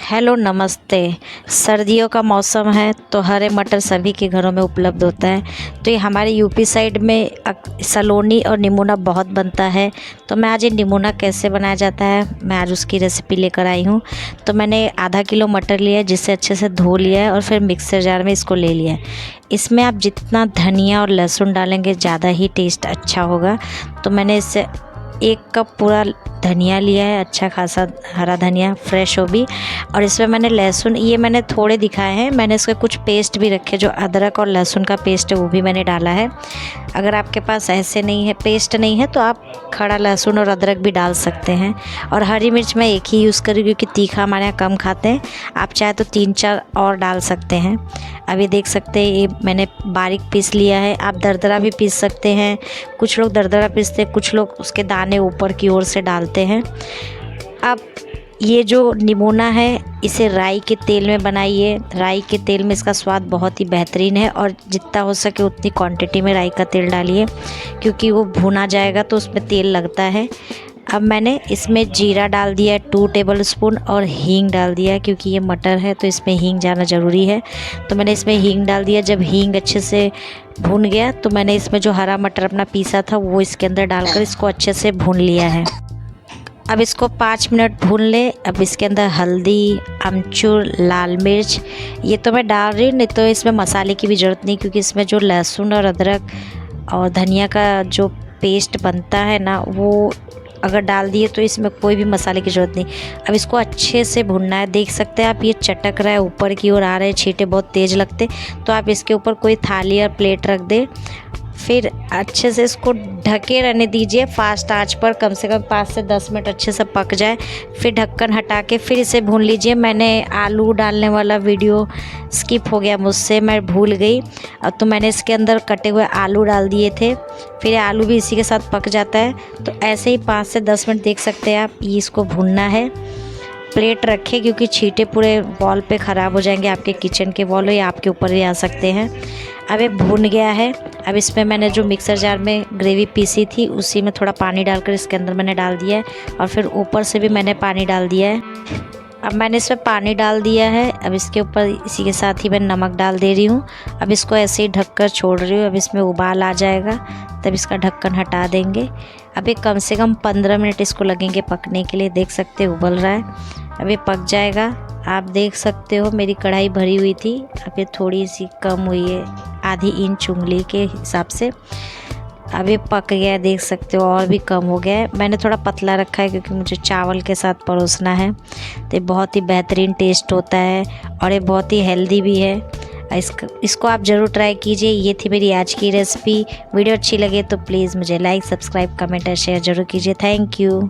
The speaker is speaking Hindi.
हेलो नमस्ते। सर्दियों का मौसम है तो हरे मटर सभी के घरों में उपलब्ध होता है। तो ये हमारे यूपी साइड में सलोनी और निमोना बहुत बनता है। तो मैं आज ये निमोना कैसे बनाया जाता है मैं आज उसकी रेसिपी लेकर आई हूँ। तो मैंने आधा किलो मटर लिया है जिसे अच्छे से धो लिया है और फिर मिक्सर जार में इसको ले लिया है। इसमें आप जितना धनिया और लहसुन डालेंगे ज़्यादा ही टेस्ट अच्छा होगा। तो मैंने इससे 1 कप पूरा धनिया लिया है, अच्छा खासा हरा धनिया फ्रेश हो भी। और इसमें मैंने लहसुन ये मैंने थोड़े दिखाए हैं, मैंने इसके कुछ पेस्ट भी रखे जो अदरक और लहसुन का पेस्ट है वो भी मैंने डाला है। अगर आपके पास ऐसे नहीं है पेस्ट नहीं है तो आप खड़ा लहसुन और अदरक भी डाल सकते हैं। और हरी मिर्च मैं एक ही यूज़ करूँ क्योंकि तीखा हमारे यहाँ कम खाते हैं। आप चाहे तो 3-4 और डाल सकते हैं। अभी देख सकते हैं ये मैंने बारीक पीस लिया है। आप दरदरा भी पीस सकते हैं, कुछ लोग दरदरा पीसते हैं, कुछ लोग उसके दाने ऊपर की ओर से डालते हैं। अब ये जो निमोना है इसे राई के तेल में बनाइए। राई के तेल में इसका स्वाद बहुत ही बेहतरीन है और जितना हो सके उतनी क्वांटिटी में राई का तेल डालिए क्योंकि वो भुना जाएगा तो उसमें तेल लगता है। अब मैंने इसमें जीरा डाल दिया है 2 टेबल स्पून और हींग डाल दिया है क्योंकि ये मटर है तो इसमें हींग जाना ज़रूरी है। तो मैंने इसमें हींग डाल दिया। जब हींग अच्छे से भुन गया तो मैंने इसमें जो हरा मटर अपना पीसा था वो इसके अंदर डालकर इसको अच्छे से भून लिया है। अब इसको 5 मिनट भून ले। अब इसके अंदर हल्दी, अमचूर, लाल मिर्च ये तो मैं डाल रही हूँ, नहीं तो इसमें मसाले की भी ज़रूरत नहीं क्योंकि इसमें जो लहसुन और अदरक और धनिया का जो पेस्ट बनता है ना वो अगर डाल दिए तो इसमें कोई भी मसाले की ज़रूरत नहीं। अब इसको अच्छे से भुनना है। देख सकते हैं आप ये चटक रहा है, ऊपर की ओर आ रहे हैं, छींटे बहुत तेज़ लगते। तो आप इसके ऊपर कोई थाली या प्लेट रख दें, फिर अच्छे से इसको ढके रहने दीजिए फास्ट आंच पर। कम से कम 5 से 10 मिनट अच्छे से पक जाए। फिर ढक्कन हटा के फिर इसे भून लीजिए। मैंने आलू डालने वाला वीडियो स्किप हो गया मुझसे, मैं भूल गई। अब तो मैंने इसके अंदर कटे हुए आलू डाल दिए थे, फिर आलू भी इसी के साथ पक जाता है। तो ऐसे ही 5 से 10 मिनट देख सकते हैं आप, ये इसको भूनना है। प्लेट रखें क्योंकि छींटे पूरे वॉल पे ख़राब हो जाएंगे, आपके किचन के वॉल या आपके ऊपर भी आ सकते हैं। अब ये भून गया है। अब इसमें मैंने जो मिक्सर जार में ग्रेवी पीसी थी उसी में थोड़ा पानी डालकर इसके अंदर मैंने डाल दिया है और फिर ऊपर से भी मैंने पानी डाल दिया है। अब मैंने इसमें पानी डाल दिया है। अब इसके ऊपर इसी के साथ ही मैं नमक डाल दे रही हूँ। अब इसको ऐसे ही ढक कर छोड़ रही हूँ। अब इसमें उबाल आ जाएगा तब इसका ढक्कन हटा देंगे। अब ये कम से कम 15 मिनट इसको लगेंगे पकने के लिए। देख सकते हैं उबल रहा है। अब ये पक जाएगा। आप देख सकते हो मेरी कढ़ाई भरी हुई थी, अब ये थोड़ी सी कम हुई है, आधी इंच उंगली के हिसाब से। अब ये पक गया है, देख सकते हो और भी कम हो गया है। मैंने थोड़ा पतला रखा है क्योंकि मुझे चावल के साथ परोसना है। तो ये बहुत ही बेहतरीन टेस्ट होता है और ये बहुत ही हेल्दी भी है। इसको आप ज़रूर ट्राई कीजिए। ये थी मेरी आज की रेसिपी। वीडियो अच्छी लगे तो प्लीज़ मुझे लाइक, सब्सक्राइब, कमेंट और शेयर ज़रूर कीजिए। Thank you.